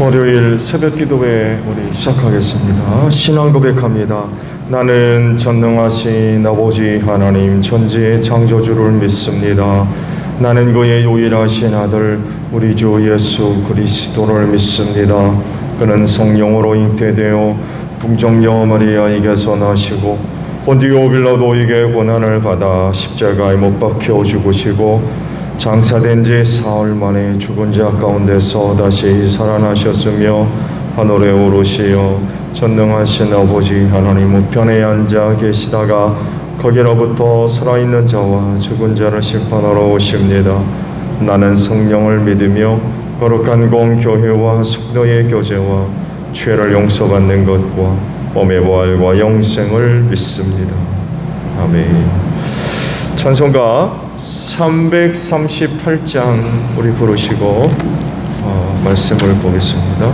월요일 새벽 기도회 우리 시작하겠습니다. 신앙 고백합니다. 나는 전능하신 아버지 하나님 천지의 창조주를 믿습니다. 나는 그의 유일하신 아들 우리 주 예수 그리스도를 믿습니다. 그는 성령으로 잉태되어 궁정녀 마리아에게서 나시고 본디오 빌라도에게 고난을 받아 십자가에 못 박혀 죽으시고 장사된 지 사흘 만에 죽은 자 가운데서 다시 살아나셨으며 하늘에 오르시어 전능하신 아버지 하나님 우편에 앉아 계시다가 거기로부터 살아있는 자와 죽은 자를 심판하러 오십니다. 나는 성령을 믿으며 거룩한 공교회와 성도의 교제와 죄를 용서받는 것과 몸의 부활과 영생을 믿습니다. 아멘. 찬송가 338장 우리 부르시고 말씀을 보겠습니다.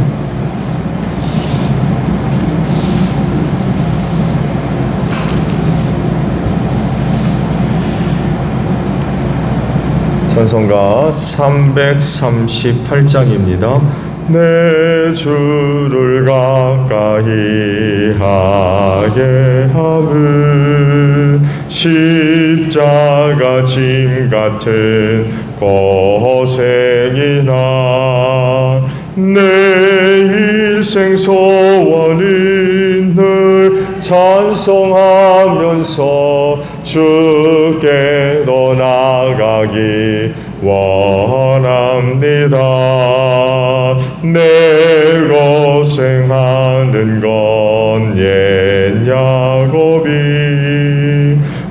찬송가 338장입니다. 내 주를 가까이 하게 하을 십자가 짐 같은 고생이나 내 일생 소원은 늘 찬송하면서 주께로 나가기 원합니다. 내 고생하는 건 옛 야곱이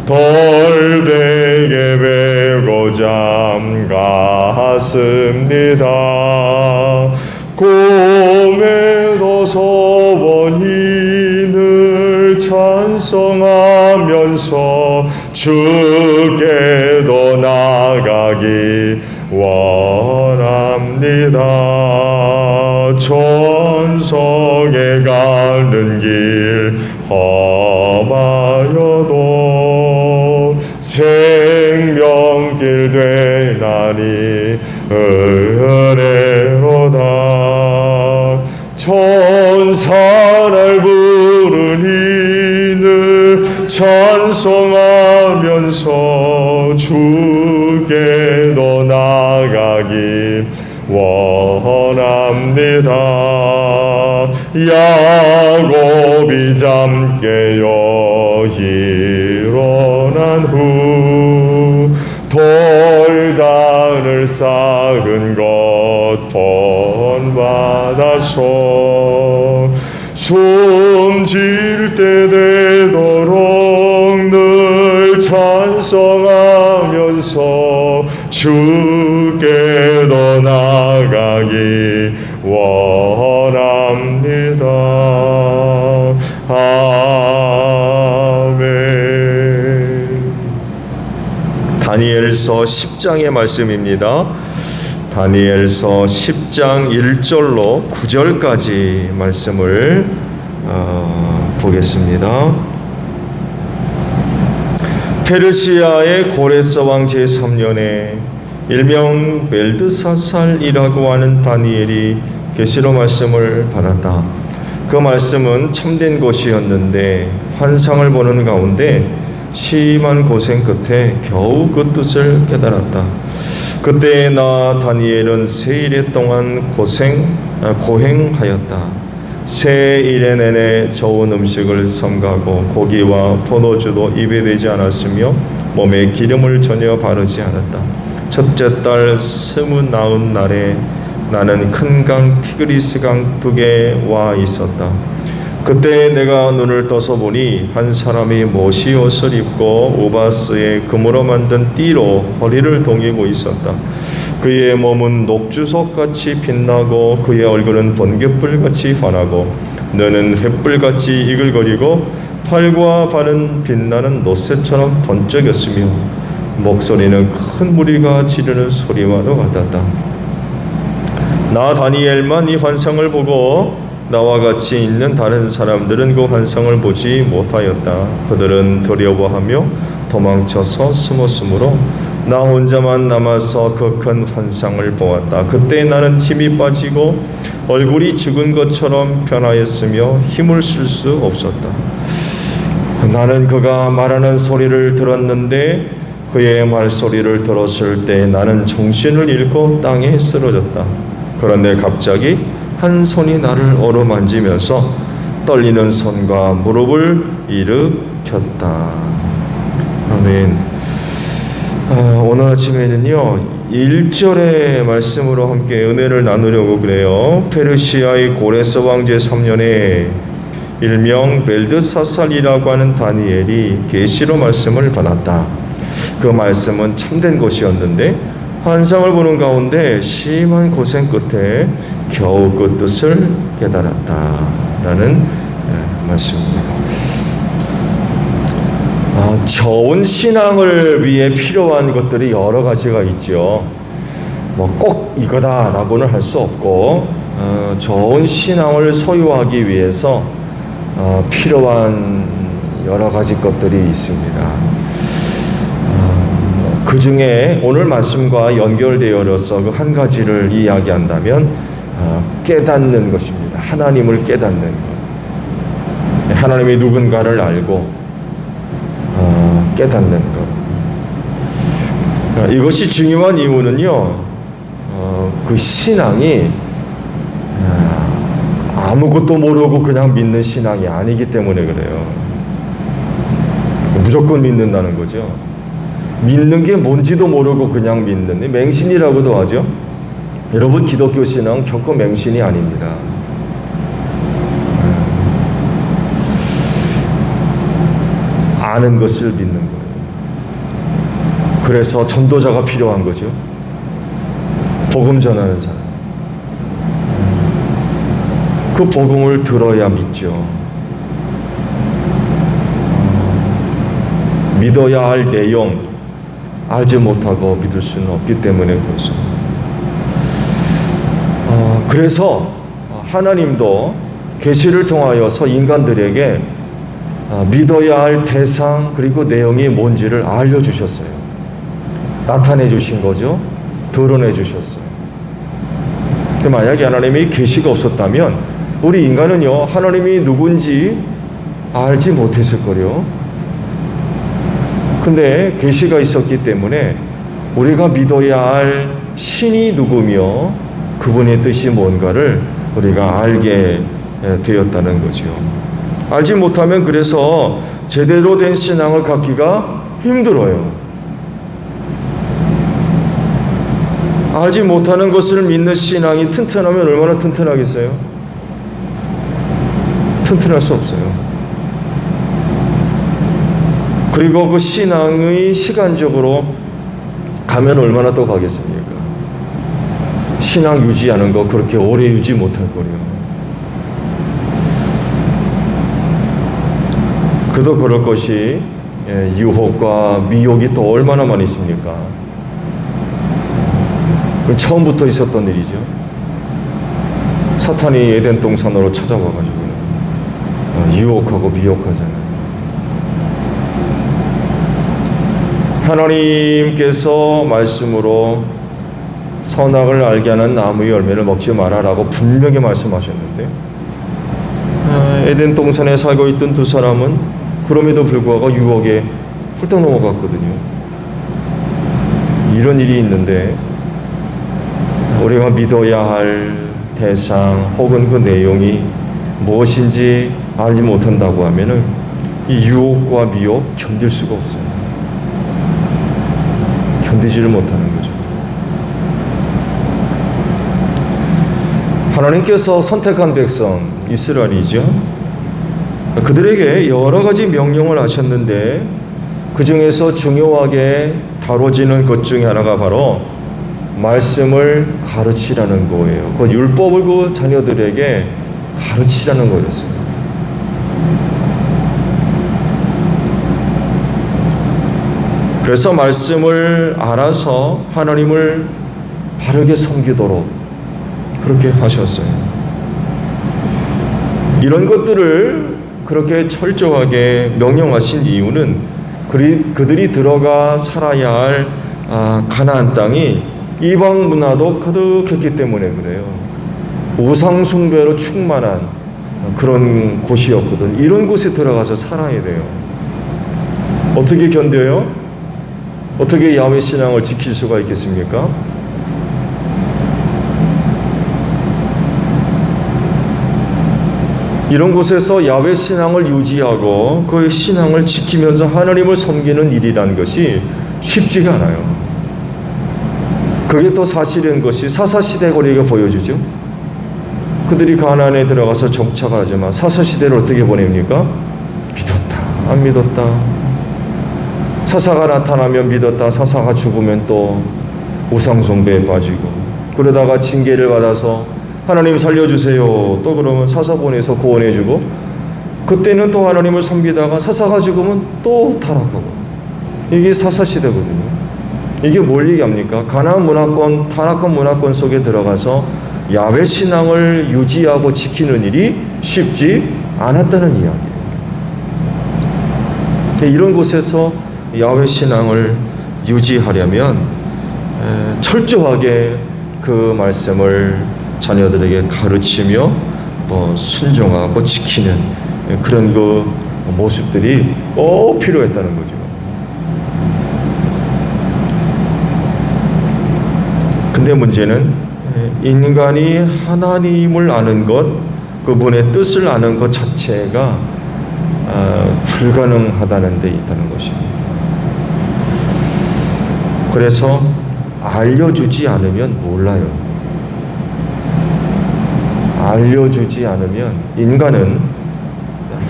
돌베개 베고 잠갔습니다. 꿈에도 소원이 늘 찬송하면서 주께로 나가기 원합니다. 천성에 가는 길 험하여도 생명길 되나니 은혜로다. 천사를 부르니 늘 찬송하면서 주께로 나가기 원합니다. 야곱이 잠 깨어 일어난 후 돌단을 쌓은 것 본받아서 숨질 때 되도록 늘 찬송하면서 주께로 나가기 원합니다. 아멘. 다니엘서 10장의 말씀입니다. 다니엘서 10장 1절로 9절까지 말씀을 보겠습니다. 페르시아의 고레스 왕 제3년에 일명 벨드사살이라고 하는 다니엘이 계시로 말씀을 받았다. 그 말씀은 참된 것이었는데 환상을 보는 가운데 심한 고생 끝에 겨우 그 뜻을 깨달았다. 그때 나 다니엘은 세 일 동안 고행하였다. 세 일에 내내 좋은 음식을 삼가고 고기와 포도주도 입에 대지 않았으며 몸에 기름을 전혀 바르지 않았다. 첫째 달 29 날에 나는 큰 강 티그리스 강 둑에 와 있었다. 그때 내가 눈을 떠서 보니 한 사람이 모시 옷을 입고 우바스에 금으로 만든 띠로 허리를 동이고 있었다. 그의 몸은 녹주석같이 빛나고 그의 얼굴은 번갯불같이 환하고 눈은 횃불같이 이글거리고 팔과 발은 빛나는 놋새처럼 번쩍였으며 목소리는 큰 무리가 지르는 소리와도 같았다. 나 다니엘만 이 환상을 보고 나와 같이 있는 다른 사람들은 그 환상을 보지 못하였다. 그들은 두려워하며 도망쳐서 숨었으므로 나 혼자만 남아서 그 큰 환상을 보았다. 그때 나는 힘이 빠지고 얼굴이 죽은 것처럼 변하였으며 힘을 쓸 수 없었다. 나는 그가 말하는 소리를 들었는데 그의 말소리를 들었을 때 나는 정신을 잃고 땅에 쓰러졌다. 그런데 갑자기 한 손이 나를 어루만지면서 떨리는 손과 무릎을 일으켰다. 아멘. 오늘 아침에는요 1절의 말씀으로 함께 은혜를 나누려고 그래요. 페르시아의 고레스 왕제 3년에 일명 벨드사살이라고 하는 다니엘이 계시로 말씀을 받았다. 그 말씀은 참된 것이었는데 환상을 보는 가운데 심한 고생 끝에 겨우 그 뜻을 깨달았다라는 말씀입니다. 좋은 신앙을 위해 필요한 것들이 여러 가지가 있죠. 꼭 이거다라고는 할 수 없고 좋은 신앙을 소유하기 위해서 필요한 여러 가지 것들이 있습니다. 그 중에 오늘 말씀과 연결되어서 그 한 가지를 이야기한다면 깨닫는 것입니다. 하나님을 깨닫는 것. 하나님이 누군가를 알고 깨닫는 것. 이것이 중요한 이유는요. 그 신앙이 아무것도 모르고 그냥 믿는 신앙이 아니기 때문에 그래요. 무조건 믿는다는 거죠. 믿는 게 뭔지도 모르고 그냥 믿는, 맹신이라고도 하죠. 여러분, 기독교 신앙은 결코 맹신이 아닙니다. 아는 것을 믿는 거예요. 그래서 전도자가 필요한 거죠. 복음 전하는 사람. 그 복음을 들어야 믿죠. 믿어야 할 내용 알지 못하고 믿을 수는 없기 때문에 그렇습니다. 그래서 하나님도 계시를 통하여서 인간들에게 믿어야 할 대상 그리고 내용이 뭔지를 알려주셨어요. 나타내 주신 거죠. 드러내 주셨어요. 만약에 하나님이 계시가 없었다면 우리 인간은요 하나님이 누군지 알지 못했을 거요. 근데 계시가 있었기 때문에 우리가 믿어야 할 신이 누구며 그분의 뜻이 뭔가를 우리가 알게 되었다는 거죠. 알지 못하면 그래서 제대로 된 신앙을 갖기가 힘들어요. 알지 못하는 것을 믿는 신앙이 튼튼하면 얼마나 튼튼하겠어요? 튼튼할 수 없어요. 그리고 그 신앙의 시간적으로 가면 얼마나 또 가겠습니까? 신앙 유지하는 거 그렇게 오래 유지 못할 거예요. 그도 그럴 것이 유혹과 미혹이 또 얼마나 많이 있습니까? 그건 처음부터 있었던 일이죠. 사탄이 에덴 동산으로 찾아와가지고 유혹하고 미혹하잖아요. 하나님께서 말씀으로 선악을 알게 하는 나무의 열매를 먹지 마라라고 분명히 말씀하셨는데 에덴 동산에 살고 있던 두 사람은 그럼에도 불구하고 유혹에 훌떡 넘어갔거든요. 이런 일이 있는데 우리가 믿어야 할 대상 혹은 그 내용이 무엇인지 알지 못한다고 하면은 이 유혹과 미혹 견딜 수가 없어요. 견디지를 못하는 거죠. 하나님께서 선택한 백성 이스라엘이죠. 그들에게 여러 가지 명령을 하셨는데 그 중에서 중요하게 다뤄지는 것 중에 하나가 바로 말씀을 가르치라는 거예요. 그 율법을 그 자녀들에게 가르치라는 거였어요. 그래서 말씀을 알아서 하나님을 바르게 섬기도록 그렇게 하셨어요. 이런 것들을 그렇게 철저하게 명령하신 이유는 그들이 들어가 살아야 할 가나안 땅이 이방 문화도 가득했기 때문에 그래요. 우상 숭배로 충만한 그런 곳이었거든. 이런 곳에 들어가서 살아야 돼요. 어떻게 견뎌요? 어떻게 야훼 신앙을 지킬 수가 있겠습니까? 이런 곳에서 야훼 신앙을 유지하고 그 신앙을 지키면서 하나님을 섬기는 일이라는 것이 쉽지가 않아요. 그게 또 사실인 것이 사사시대 고리가 보여주죠. 그들이 가나안에 들어가서 정착을 하지만 사사시대를 어떻게 보냅니까? 믿었다, 안 믿었다. 사사가 나타나면 믿었다, 사사가 죽으면 또 우상숭배에 빠지고, 그러다가 징계를 받아서 하나님 살려주세요, 또 그러면 사사 보내서 구원해주고, 그때는 또 하나님을 섬기다가 사사가 죽으면 또 타락하고. 이게 사사시대거든요. 이게 뭘 얘기합니까? 가나안 문화권, 타락한 문화권 속에 들어가서 야훼 신앙을 유지하고 지키는 일이 쉽지 않았다는 이야기예요. 이런 곳에서 야훼 신앙을 유지하려면 철저하게 그 말씀을 자녀들에게 가르치며 순종하고 지키는 그런 그 모습들이 꼭 필요했다는 거죠. 근데 문제는 인간이 하나님을 아는 것, 그분의 뜻을 아는 것 자체가 불가능하다는 데 있다는 것입니다. 그래서 알려주지 않으면 몰라요. 알려주지 않으면 인간은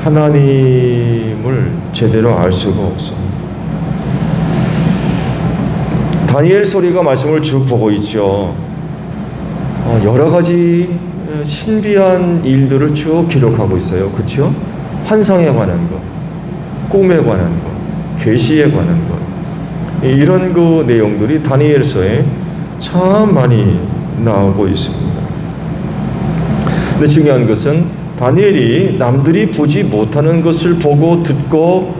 하나님을 제대로 알 수가 없어요. 다니엘 서리가 말씀을 쭉 보고 있죠. 여러 가지 신비한 일들을 쭉 기록하고 있어요. 그렇죠? 환상에 관한 것, 꿈에 관한 것, 계시에 관한 것, 이런 그 내용들이 다니엘서에 참 많이 나오고 있습니다. 근데 중요한 것은 다니엘이 남들이 보지 못하는 것을 보고 듣고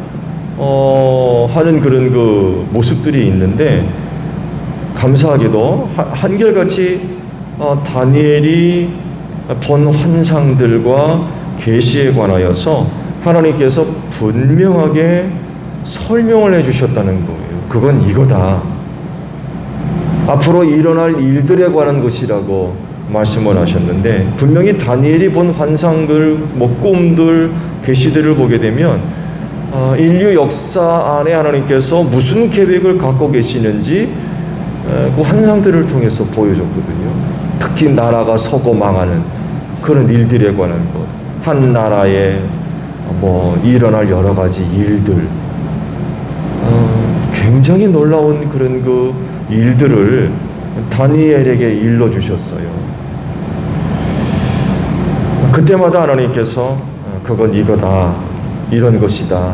하는 그런 그 모습들이 있는데, 감사하게도 한결같이 다니엘이 본 환상들과 계시에 관하여서 하나님께서 분명하게 설명을 해주셨다는 거예요. 그건 이거다. 앞으로 일어날 일들에 관한 것이라고 말씀을 하셨는데, 분명히 다니엘이 본 환상들, 꿈들, 계시들을 보게 되면 인류 역사 안에 하나님께서 무슨 계획을 갖고 계시는지 그 환상들을 통해서 보여줬거든요. 특히 나라가 서고 망하는 그런 일들에 관한 것, 한 나라에 일어날 여러 가지 일들, 굉장히 놀라운 그런 그 일들을 다니엘에게 일러주셨어요. 그때마다 하나님께서 그건 이거다, 이런 것이다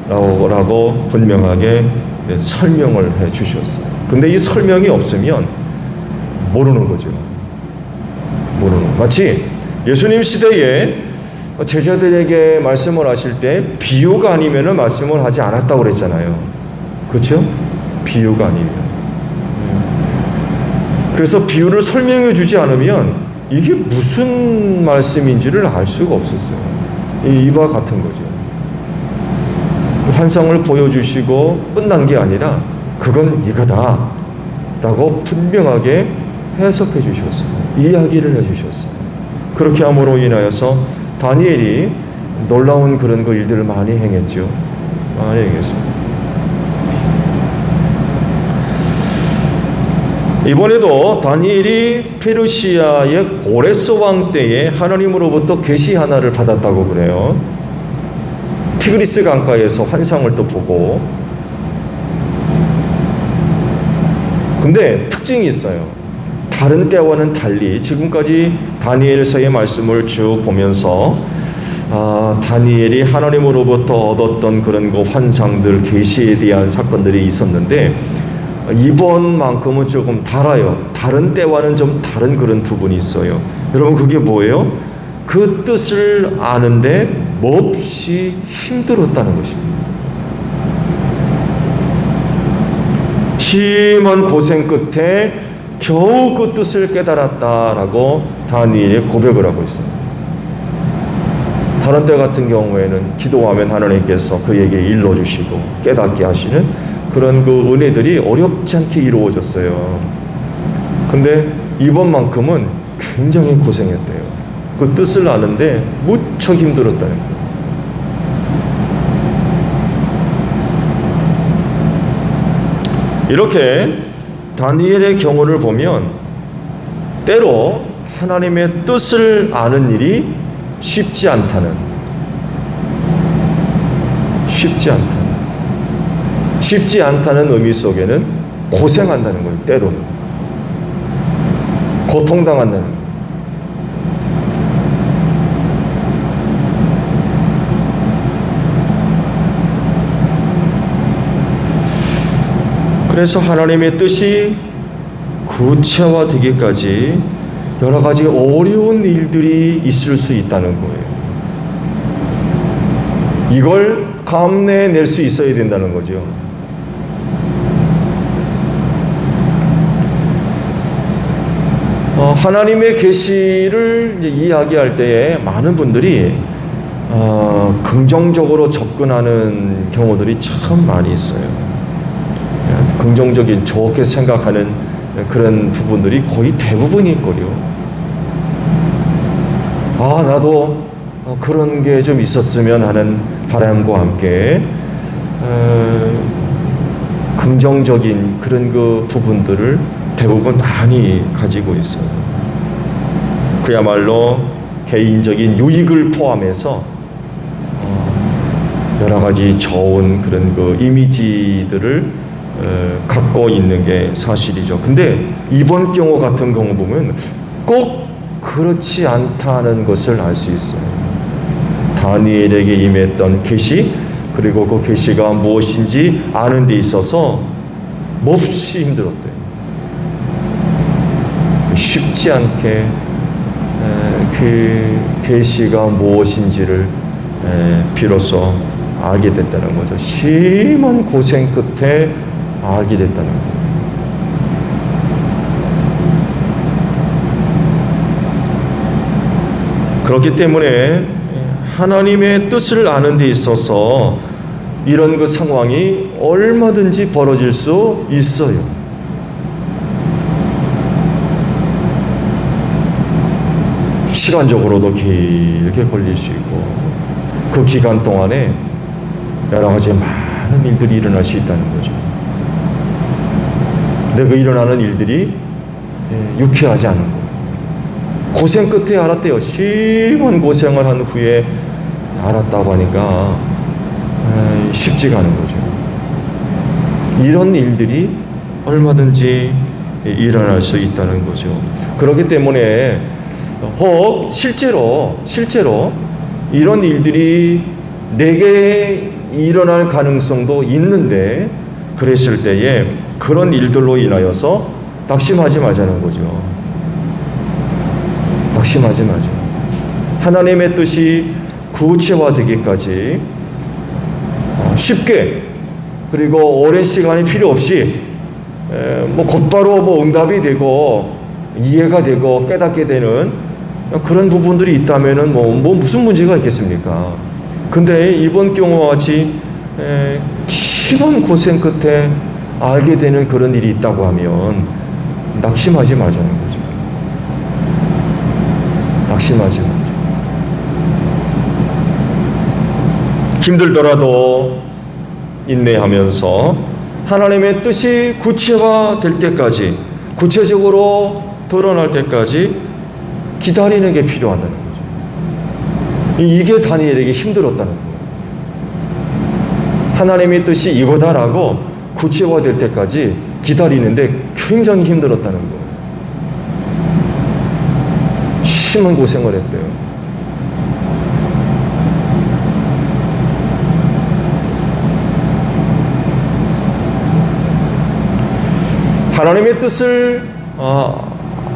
라고 분명하게 설명을 해 주셨어요. 근데 이 설명이 없으면 모르는 거죠. 마치 예수님 시대에 제자들에게 말씀을 하실 때 비유가 아니면 말씀을 하지 않았다고 그랬잖아요. 그렇죠? 비유가 아니면. 그래서 비유를 설명해 주지 않으면 이게 무슨 말씀인지를 알 수가 없었어요. 이와 같은 거죠. 환상을 보여주시고 끝난 게 아니라 그건 이거다 라고 분명하게 해석해 주셨어요. 이야기를 해 주셨어요. 그렇게 함으로 인하여서 다니엘이 놀라운 그런 그 일들을 많이 행했죠. 많이 행했습니다. 이번에도 다니엘이 페르시아의 고레스 왕 때에 하나님으로부터 계시 하나를 받았다고 그래요. 티그리스 강가에서 환상을 또 보고. 근데 특징이 있어요. 다른 때와는 달리 지금까지 다니엘서의 말씀을 쭉 보면서 다니엘이 하나님으로부터 얻었던 그런 그 환상들, 계시에 대한 사건들이 있었는데 이번만큼은 조금 달라요. 다른 때와는 좀 다른 그런 부분이 있어요. 여러분, 그게 뭐예요? 그 뜻을 아는데 몹시 힘들었다는 것입니다. 심한 고생 끝에 겨우 그 뜻을 깨달았다라고 다니엘이 고백을 하고 있습니다. 다른 때 같은 경우에는 기도하면 하나님께서 그에게 일러주시고 깨닫게 하시는 그런 그 은혜들이 어렵지 않게 이루어졌어요. 근데 이번만큼은 굉장히 고생했대요. 그 뜻을 아는데 무척 힘들었다는 거예요. 이렇게 다니엘의 경우를 보면 때로 하나님의 뜻을 아는 일이 쉽지 않다는 의미 속에는 고생한다는 거예요. 때로는 고통당한다는 거예요. 그래서 하나님의 뜻이 구체화되기까지 여러 가지 어려운 일들이 있을 수 있다는 거예요. 이걸 감내해낼 수 있어야 된다는 거죠. 하나님의 계시를 이야기할 때에 많은 분들이 긍정적으로 접근하는 경우들이 참 많이 있어요. 긍정적인 좋게 생각하는 그런 부분들이 거의 대부분일 거요. 나도 그런 게 좀 있었으면 하는 바람과 함께 긍정적인 그런 그 부분들을 대부분 많이 가지고 있어요. 그야말로 개인적인 유익을 포함해서 여러 가지 좋은 그런 그 이미지들을 갖고 있는 게 사실이죠. 근데 이번 경우 같은 경우 보면 꼭 그렇지 않다는 것을 알 수 있어요. 다니엘에게 임했던 계시, 그리고 그 계시가 무엇인지 아는 데 있어서 몹시 힘들었대요. 쉽지 않게 그 계시가 무엇인지를 비로소 알게 됐다는 거죠. 심한 고생 끝에 알게 됐다는 거예요. 그렇기 때문에 하나님의 뜻을 아는 데 있어서 이런 그 상황이 얼마든지 벌어질 수 있어요. 시간적으로도 길게 걸릴 수 있고 그 기간 동안에 여러 가지 많은 일들이 일어날 수 있다는 거죠. 근데 그 일어나는 일들이 유쾌하지 않은 거. 고생 끝에 알았대요. 심한 고생을 한 후에 알았다고 하니까 쉽지가 않은 거죠. 이런 일들이 얼마든지 일어날 수 있다는 거죠. 그렇기 때문에 혹 실제로 이런 일들이 내게 일어날 가능성도 있는데 그랬을 때에 그런 일들로 인하여서 낙심하지 말자는 거죠. 낙심하지 말자. 하나님의 뜻이 구체화되기까지 쉽게 그리고 오랜 시간이 필요 없이 곧바로 응답이 되고 이해가 되고 깨닫게 되는 그런 부분들이 있다면은 무슨 문제가 있겠습니까? 근데 이번 경우와 같이 심한 고생 끝에 알게 되는 그런 일이 있다고 하면 낙심하지 말자는 거죠. 낙심하지 말자. 힘들더라도 인내하면서 하나님의 뜻이 구체화될 때까지, 구체적으로 드러날 때까지 기다리는 게 필요하다는 거죠. 이게 다니엘에게 힘들었다는 거예요. 하나님의 뜻이 이거다라고 구체화될 때까지 기다리는데 굉장히 힘들었다는 거예요. 심한 고생을 했대요. 하나님의 뜻을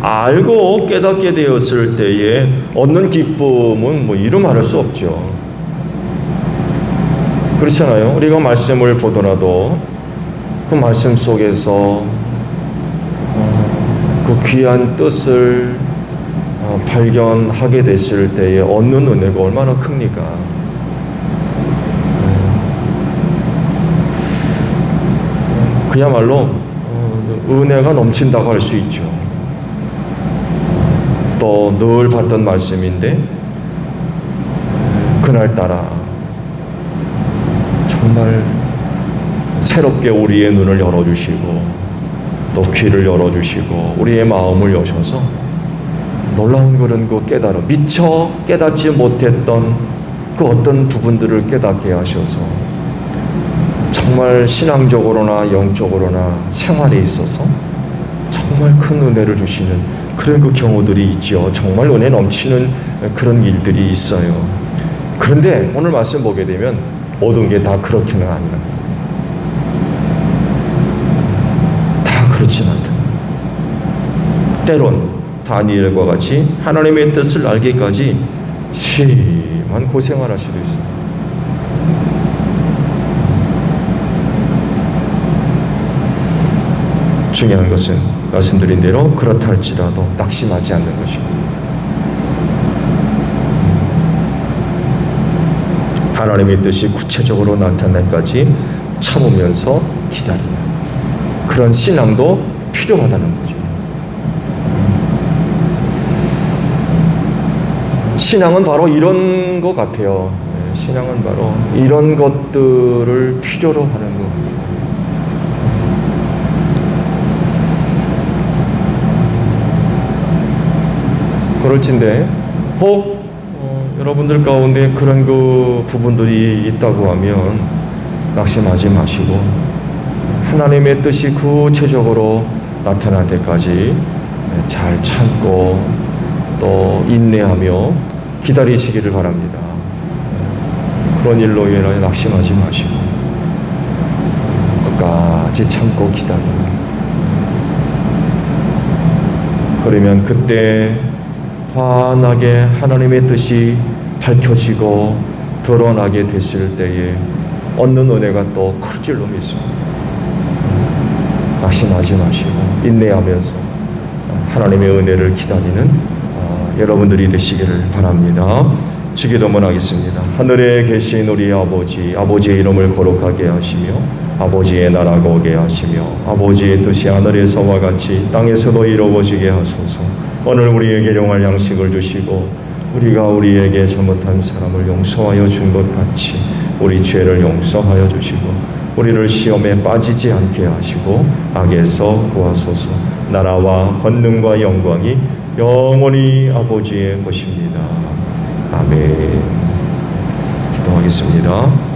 알고 깨닫게 되었을 때에 얻는 기쁨은 이루 말할 수 없죠. 그렇잖아요. 우리가 말씀을 보더라도 그 말씀 속에서 그 귀한 뜻을 발견하게 됐을 때에 얻는 은혜가 얼마나 큽니까? 그야말로 은혜가 넘친다고 할 수 있죠. 또 늘 봤던 말씀인데 그날따라 정말 새롭게 우리의 눈을 열어주시고 또 귀를 열어주시고 우리의 마음을 여셔서 놀라운 그런 그 미처 깨닫지 못했던 그 어떤 부분들을 깨닫게 하셔서 정말 신앙적으로나 영적으로나 생활에 있어서 정말 큰 은혜를 주시는 그런 그 경우들이 있죠. 정말 은혜 넘치는 그런 일들이 있어요. 그런데 오늘 말씀 보게 되면 모든 게 다 그렇게는 아니다. 다 그렇진 않다. 때론 다니엘과 같이 하나님의 뜻을 알기까지 심한 고생을 할 수도 있어요. 중요한 것은 말씀드린 대로 그렇다 할지라도 낙심하지 않는 것입니다. 하나님의 뜻이 구체적으로 나타날까지 참으면서 기다리는 그런 신앙도 필요하다는 거죠. 신앙은 바로 이런 것 같아요. 신앙은 바로 이런 것들을 필요로 하는 것 같아요. 그럴진데 혹 여러분들 가운데 그런 그 부분들이 있다고 하면 낙심하지 마시고 하나님의 뜻이 구체적으로 나타날 때까지 잘 참고 또 인내하며 기다리시기를 바랍니다. 그런 일로 인하여 낙심하지 마시고 끝까지 참고 기다리는, 그러면 그때 환하게 하나님의 뜻이 밝혀지고 드러나게 됐을 때에 얻는 은혜가 또 클 줄로 믿습니다. 낙심하지 마시고 인내하면서 하나님의 은혜를 기다리는 여러분들이 되시기를 바랍니다. 주기도문 하겠습니다. 하늘에 계신 우리 아버지, 아버지의 이름을 거룩하게 하시며 아버지의 나라가 오게 하시며 아버지의 뜻이 하늘에서와 같이 땅에서도 이루어지게 하소서. 오늘 우리에게 용할 양식을 주시고 우리가 우리에게 잘못한 사람을 용서하여 준 것 같이 우리 죄를 용서하여 주시고 우리를 시험에 빠지지 않게 하시고 악에서 구하소서. 나라와 권능과 영광이 영원히 아버지의 것입니다. 아멘. 기도하겠습니다.